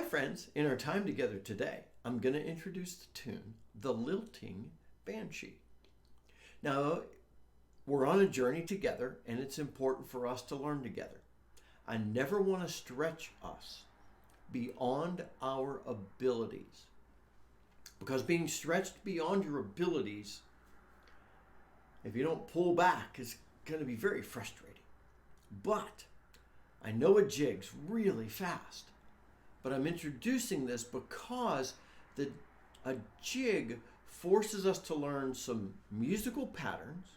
friends, in our time together today, I'm going to introduce the tune, the Lilting Banshee. Now, we're on a journey together, and it's important for us to learn together. I never want to stretch us beyond our abilities, because being stretched beyond your abilities, if you don't pull back, is going to be very frustrating. But I know a jig's really fast, but I'm introducing this because a jig forces us to learn some musical patterns,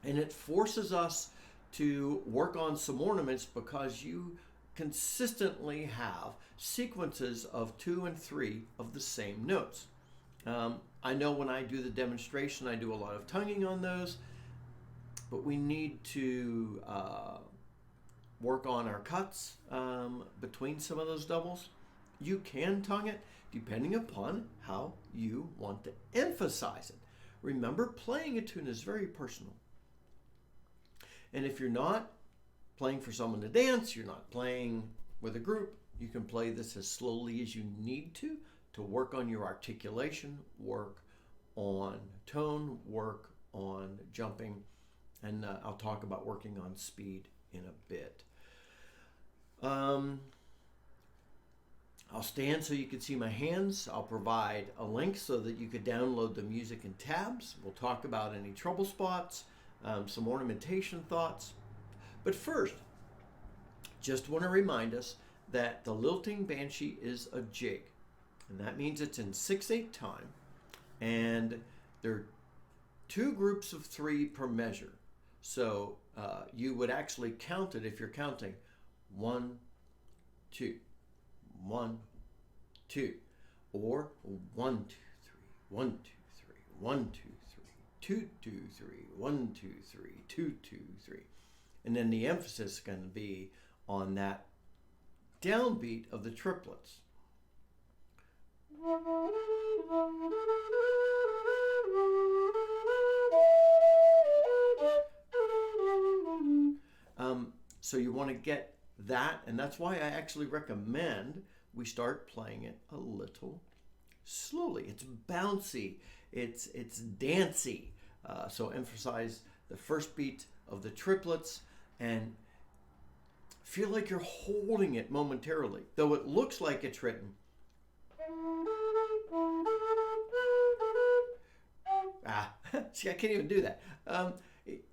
and it forces us to work on some ornaments because you consistently have sequences of 2 and 3 of the same notes. I know when I do the demonstration, I do a lot of tonguing on those, but we need to work on our cuts between some of those doubles. You can tongue it depending upon how you want to emphasize it. Remember, playing a tune is very personal. And if you're not playing for someone to dance, you're not playing with a group, you can play this as slowly as you need to work on your articulation, work on tone, work on jumping, and I'll talk about working on speed in a bit. I'll stand so you can see my hands. I'll provide a link so that you could download the music in tabs. We'll talk about any trouble spots, some ornamentation thoughts. But first, just want to remind us that the Lilting Banshee is a jig. And that means it's in 6/8 time. And there are 2 groups of 3 per measure. So you would actually count it if you're counting 1, 2, 1, 2, or 1, 2, 3, 1, 2, 3, 1, 2, 3, 2, 2, 3, 1, 2, 3, 2, 2, 3. And then the emphasis is going to be on that downbeat of the triplets. So you want to get that, and that's why I actually recommend we start playing it a little slowly. It's bouncy, it's dancey. So emphasize the first beat of the triplets and feel like you're holding it momentarily, though it looks like it's written. See, I can't even do that.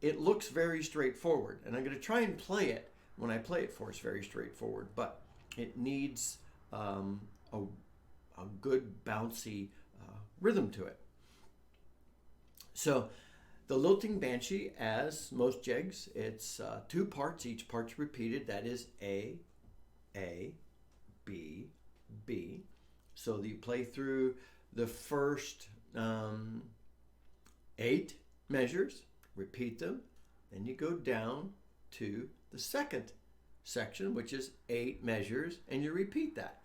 It looks very straightforward, and I'm going to try and play it. When I play it for us, very straightforward, but it needs a good bouncy rhythm to it. So the Lilting Banshee, as most jigs, it's 2 parts. Each part's repeated. That is A, B, B. So you play through the first 8 measures, repeat them, then you go down to the second section, which is 8 measures, and you repeat that.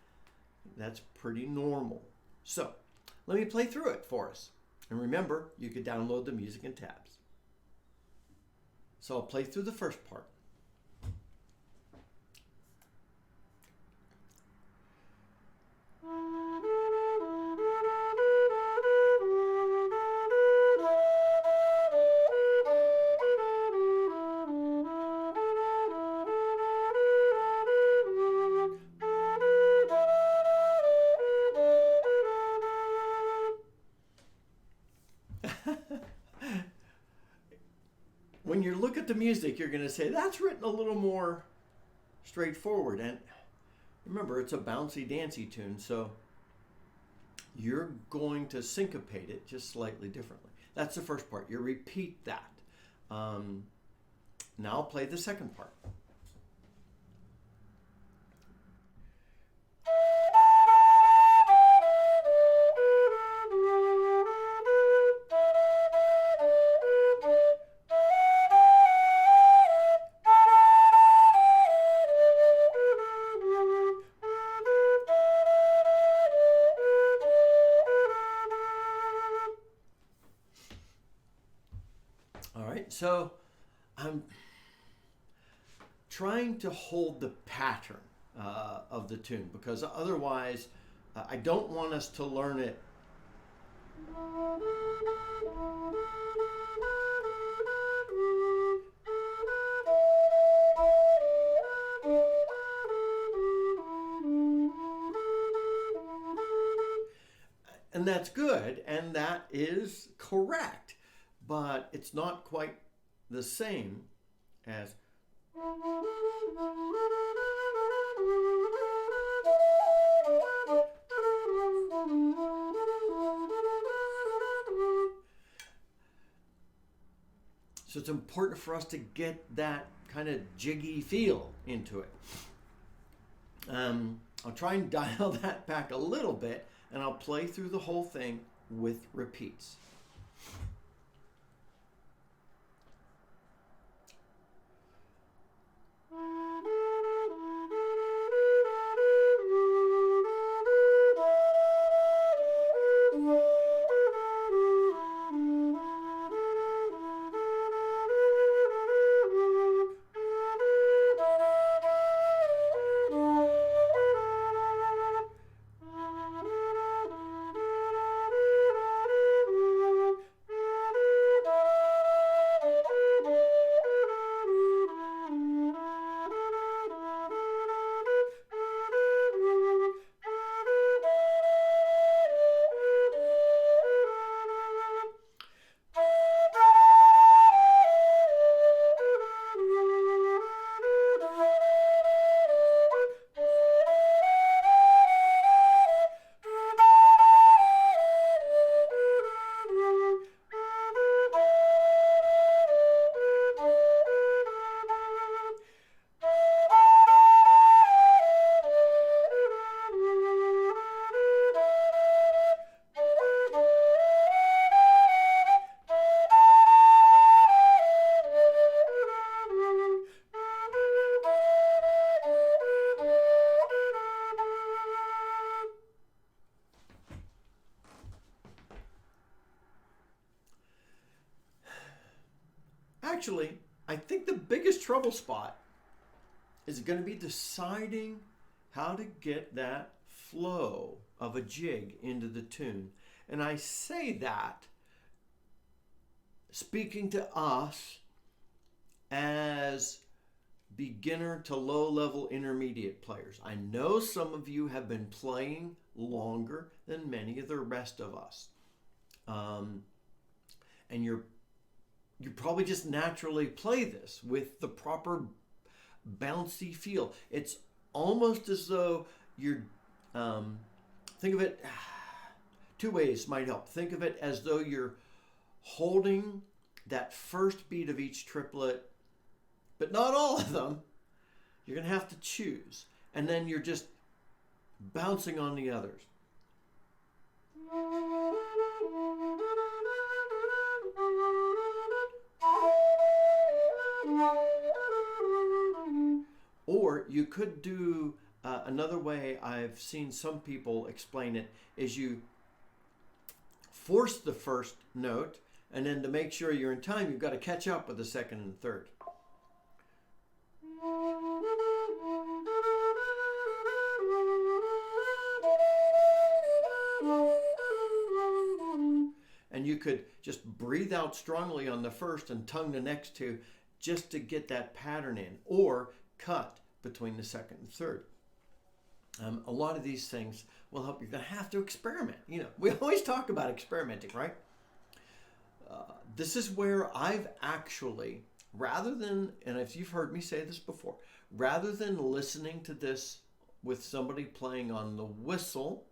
That's pretty normal. So let me play through it for us. And remember, you can download the music in tabs. So I'll play through the first part. When you look at the music, you're going to say, that's written a little more straightforward. And remember, it's a bouncy, dancey tune, so you're going to syncopate it just slightly differently. That's the first part. You repeat that. Now I'll play the second part. So I'm trying to hold the pattern of the tune, because otherwise I don't want us to learn it and that's good and that is correct, but it's not quite the same as so it's important for us to get that kind of jiggy feel into it. I'll try and dial that back a little bit, and I'll play through the whole thing with repeats. Actually, I think the biggest trouble spot is going to be deciding how to get that flow of a jig into the tune. And I say that speaking to us as beginner to low-level intermediate players. I know some of you have been playing longer than many of the rest of us. And you probably just naturally play this with the proper bouncy feel. It's almost as though you're, think of it, two ways might help. Think of it as though you're holding that first beat of each triplet, but not all of them. You're going to have to choose. And then you're just bouncing on the others. Or you could do another way I've seen some people explain it is you force the first note, and then to make sure you're in time, you've got to catch up with the second and third. And you could just breathe out strongly on the first and tongue the next two just to get that pattern in, or cut between the second and third. A lot of these things will help. You're going to have to experiment. You know, we always talk about experimenting, right? This is where I've actually, rather than, and if you've heard me say this before, rather than listening to this with somebody playing on the whistle,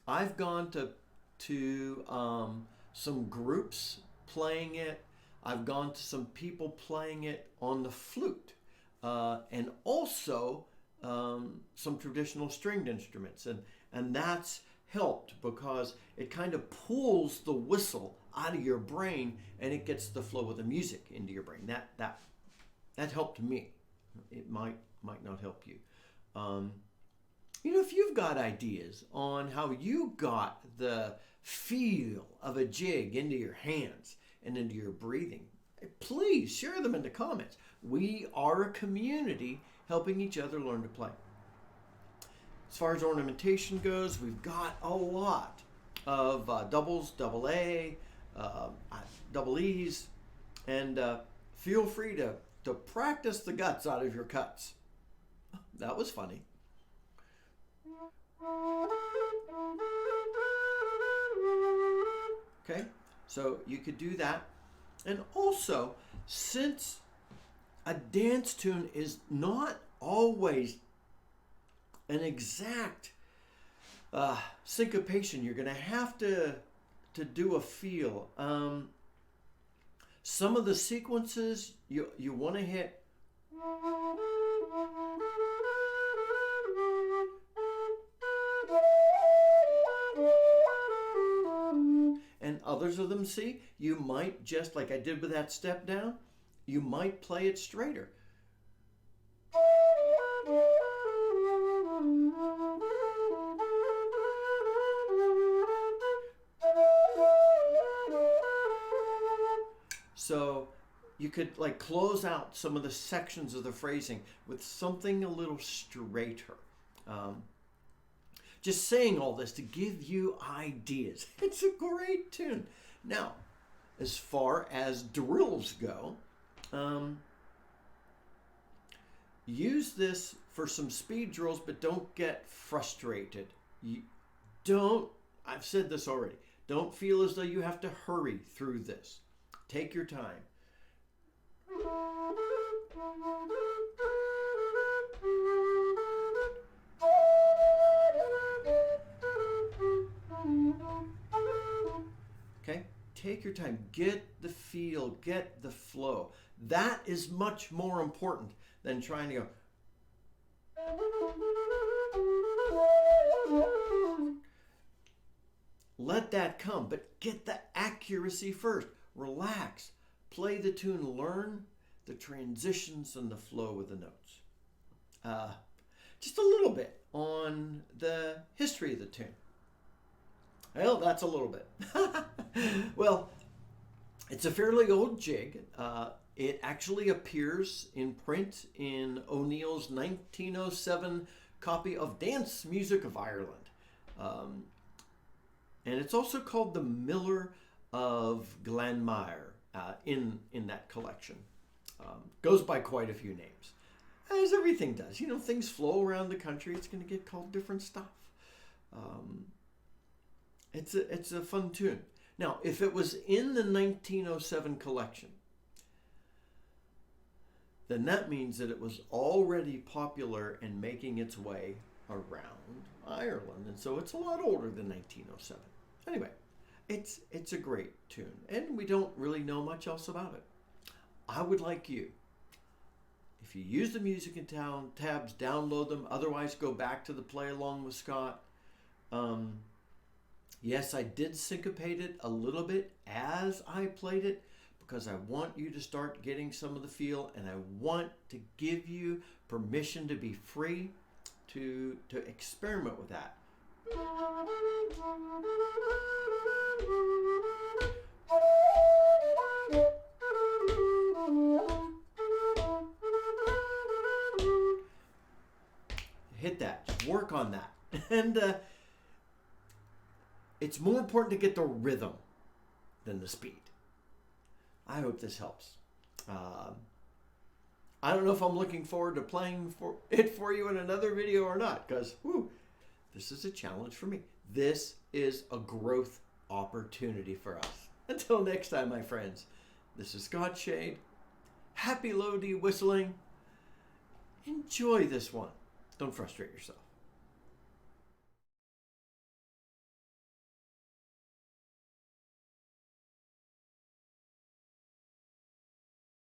I've gone to some groups playing it. I've gone to some people playing it on the flute, and also some traditional stringed instruments, and that's helped because it kind of pulls the whistle out of your brain and it gets the flow of the music into your brain. That helped me. It might not help you. You know, if you've got ideas on how you got the feel of a jig into your hands and into your breathing, please share them in the comments. We are a community helping each other learn to play. far as ornamentation goes, we've got a lot of doubles, double A, double E's, and feel free to practice the guts out of your cuts. That was funny. Okay, so you could do that. And also, since a dance tune is not always an exact syncopation, you're going to have to do a feel. Some of the sequences you want to hit. And others of them, see, you might just, like I did with that step down, you might play it straighter. So you could like close out some of the sections of the phrasing with something a little straighter. Just saying all this to give you ideas. It's a great tune. Now, as far as drills go, use this for some speed drills, but don't get frustrated. I've said this already, don't feel as though you have to hurry through this. Take your time. Okay, take your time. Get the feel, get the flow. That is much more important than trying to go. Let that come, but get the accuracy first. Relax. Play the tune. Learn the transitions and the flow of the notes. Just a little bit on the history of the tune. Well, that's a little bit. Well, it's a fairly old jig. It actually appears in print in O'Neill's 1907 copy of Dance Music of Ireland. And it's also called the Miller of Glanmire in that collection. Goes by quite a few names, as everything does. You know, things flow around the country. It's going to get called different stuff. It's a fun tune. Now, if it was in the 1907 collection, then that means that it was already popular and making its way around Ireland. And so it's a lot older than 1907. Anyway, it's a great tune, and we don't really know much else about it. I would like you, if you use the music in town tabs, download them. Otherwise, go back to the play along with Scott. Yes, I did syncopate it a little bit as I played it because I want you to start getting some of the feel, and I want to give you permission to be free to experiment with that. Hit that. Just work on that. And it's more important to get the rhythm than the speed. I hope this helps. I don't know if I'm looking forward to playing for you in another video or not, because this is a challenge for me. This is a growth opportunity for us. Until next time, my friends, this is Scott Shade. Happy low D whistling. Enjoy this one. Don't frustrate yourself.